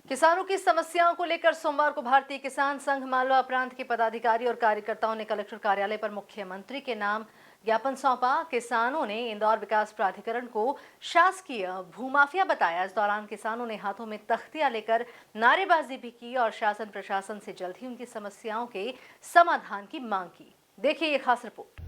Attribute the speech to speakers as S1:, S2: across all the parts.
S1: किसानों की समस्याओं को लेकर सोमवार को भारतीय किसान संघ मालवा प्रांत के पदाधिकारी और कार्यकर्ताओं ने कलेक्टर कार्यालय पर मुख्यमंत्री के नाम ज्ञापन सौंपा। किसानों ने इंदौर विकास प्राधिकरण को शासकीय भूमाफिया बताया। इस दौरान किसानों ने हाथों में तख्तियां लेकर नारेबाजी भी की और शासन प्रशासन से जल्द ही उनकी समस्याओं के समाधान की मांग की। देखिए ये खास रिपोर्ट।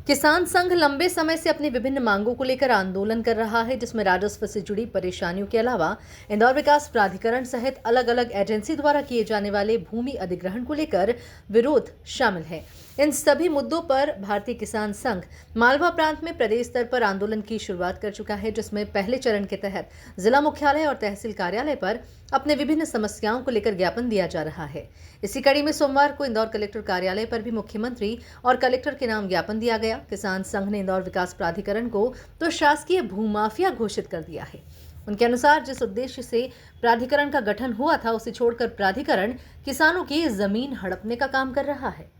S1: किसान संघ लंबे समय से अपनी विभिन्न मांगों को लेकर आंदोलन कर रहा है, जिसमें राजस्व से जुड़ी परेशानियों के अलावा इंदौर विकास प्राधिकरण सहित अलग अलग एजेंसी द्वारा किए जाने वाले भूमि अधिग्रहण को लेकर विरोध शामिल है। इन सभी मुद्दों पर भारतीय किसान संघ मालवा प्रांत में प्रदेश स्तर पर आंदोलन की शुरुआत कर चुका है, जिसमें पहले चरण के तहत जिला मुख्यालय और तहसील कार्यालय पर अपने विभिन्न समस्याओं को लेकर ज्ञापन दिया जा रहा है। इसी कड़ी में सोमवार को इंदौर कलेक्टर कार्यालय पर भी मुख्यमंत्री और कलेक्टर के नाम ज्ञापन दिया गया। किसान संघ ने इंदौर विकास प्राधिकरण को तो शासकीय भूमाफिया घोषित कर दिया है। उनके अनुसार जिस उद्देश्य से प्राधिकरण का गठन हुआ था, उसे छोड़कर प्राधिकरण किसानों की जमीन हड़पने का काम कर रहा है।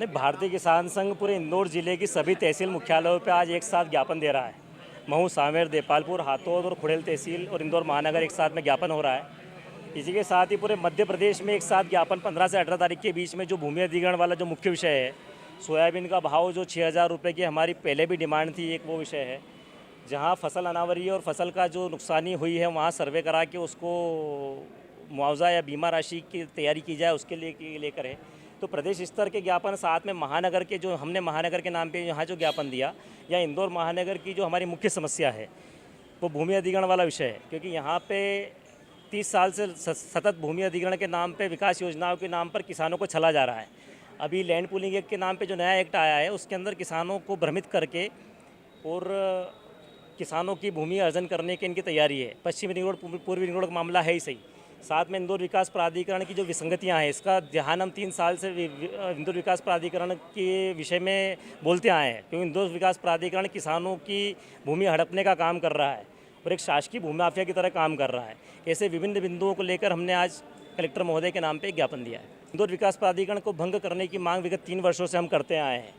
S2: भारतीय किसान संघ पूरे इंदौर जिले की सभी तहसील मुख्यालयों पर आज एक साथ ज्ञापन दे रहा है। महू, सांवेर, देपालपुर, हाथोद और खुड़ेल तहसील और इंदौर महानगर एक साथ में ज्ञापन हो रहा है। इसी के साथ ही पूरे मध्य प्रदेश में एक साथ ज्ञापन 15 से 18 तारीख के बीच में जो भूमि अधिग्रहण वाला जो मुख्य विषय है, सोयाबीन का भाव जो 6,000 रुपये की हमारी पहले भी डिमांड थी, एक वो विषय है। जहाँ फसल अनावरी और फसल का जो नुकसानी हुई है वहाँ सर्वे करा के उसको मुआवजा या बीमा राशि की तैयारी की जाए, उसके लिए लेकर है। तो प्रदेश स्तर के ज्ञापन, साथ में महानगर के जो हमने महानगर के नाम पे यहाँ जो ज्ञापन दिया, या इंदौर महानगर की जो हमारी मुख्य समस्या है वो भूमि अधिग्रहण वाला विषय है। क्योंकि यहाँ पे 30 साल से सतत भूमि अधिग्रहण के नाम पे, विकास योजनाओं के नाम पर किसानों को छला जा रहा है। अभी लैंड पूलिंग एक्ट के नाम पे जो नया एक्ट आया है, उसके अंदर किसानों को भ्रमित करके और किसानों की भूमि अर्जन करने की इनकी तैयारी है। पश्चिमी रिंग रोड, पूर्वी रिंग रोड का मामला है ही सही। साथ में इंदौर विकास प्राधिकरण की जो विसंगतियां हैं, इसका ध्यान हम 3 साल से इंदौर विकास प्राधिकरण के विषय में बोलते आए हैं। क्योंकि इंदौर विकास प्राधिकरण किसानों की भूमि हड़पने का काम कर रहा है और एक शासकीय भूमि माफिया की तरह काम कर रहा है। ऐसे विभिन्न बिंदुओं को लेकर हमने आज कलेक्टर महोदय के नाम पर एक ज्ञापन दिया है। इंदौर विकास प्राधिकरण को भंग करने की मांग विगत 3 वर्षों से हम करते आए हैं।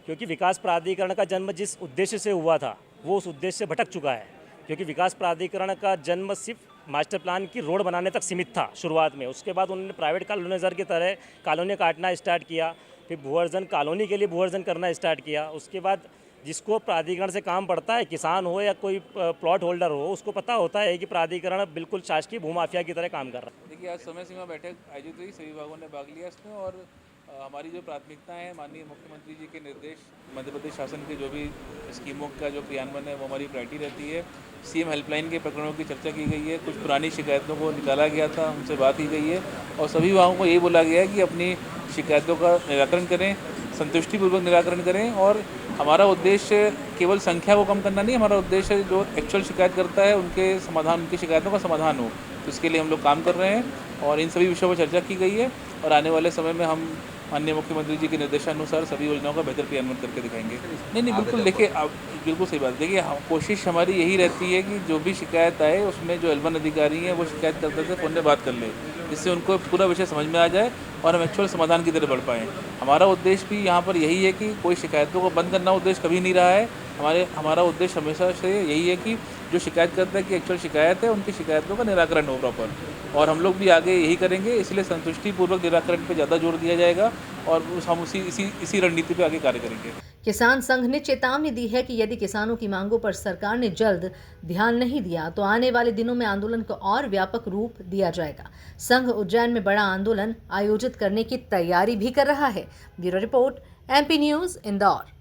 S2: क्योंकि विकास प्राधिकरण का जन्म जिस उद्देश्य से हुआ था, वो उस उद्देश्य से भटक चुका है। क्योंकि विकास प्राधिकरण का जन्म सिर्फ मास्टर प्लान की रोड बनाने तक सीमित था शुरुआत में। उसके बाद उन्होंने प्राइवेट कॉलोनाइजर की तरह कॉलोनी काटना स्टार्ट किया, फिर भूअर्जन, कॉलोनी के लिए भूअर्जन करना स्टार्ट किया। उसके बाद जिसको प्राधिकरण से काम पड़ता है, किसान हो या कोई प्लॉट होल्डर हो, उसको पता होता है कि प्राधिकरण बिल्कुल शासकीय भूमाफिया की तरह काम कर रहा है।
S3: देखिए, आज समय सीमा बैठक आयोजित हुई, सभी विभागों ने भाग लिया इसमें, और हमारी जो प्राथमिकता है, माननीय मुख्यमंत्री जी के निर्देश, मध्य प्रदेश शासन के जो भी स्कीमों का जो क्रियान्वयन है, वो हमारी प्रायोरिटी रहती है। सीएम हेल्पलाइन के प्रकरणों की चर्चा की गई है, कुछ पुरानी शिकायतों को निकाला गया था, उनसे बात की गई है, और सभी विभागों को यही बोला गया है कि अपनी शिकायतों का निराकरण करें, संतुष्टिपूर्वक निराकरण करें। और हमारा उद्देश्य केवल संख्या को कम करना नहीं, हमारा उद्देश्य जो एक्चुअल शिकायत करता है उनके समाधान, उनकी शिकायतों का समाधान हो। तो इसके लिए हम लोग काम कर रहे हैं और इन सभी विषयों पर चर्चा की गई है, और आने वाले समय में हम माननीय मुख्यमंत्री जी के निर्देशानुसार सभी योजनाओं का बेहतर क्रियान्वयन करके दिखाएंगे। नहीं, बिल्कुल, देखिए, आप बिल्कुल सही बात। देखिए, कोशिश हमारी यही रहती है कि जो भी शिकायत आए उसमें जो L1 अधिकारी हैं वो शिकायत करते से फ़ोन में बात कर ले, जिससे उनको पूरा विषय समझ में आ जाए और हम एक्चुअल समाधान की तरफ बढ़ पाएँ। हमारा उद्देश्य भी यहाँ पर यही है कि कोई शिकायतों को बंद करना उद्देश्य कभी नहीं रहा है। हमारा उद्देश्य हमेशा से यही है कि जो शिकायत करता है कि एक्चुअल शिकायत है, उनकी शिकायतों का निराकरण हो प्रॉपर, और हम लोग भी आगे यही करेंगे। इसलिए संतुष्टिपूर्वक निराकरण पे ज़्यादा जोर दिया जाएगा और हम इसी रणनीति पे आगे कार्य करेंगे।
S1: किसान संघ ने चेतावनी दी है कि यदि किसानों की मांगों पर सरकार ने जल्द ध्यान नहीं दिया तो आने वाले दिनों में आंदोलन को और व्यापक रूप दिया जाएगा। संघ उज्जैन में बड़ा आंदोलन आयोजित करने की तैयारी भी कर रहा है। Bureau report, MP news, Indore.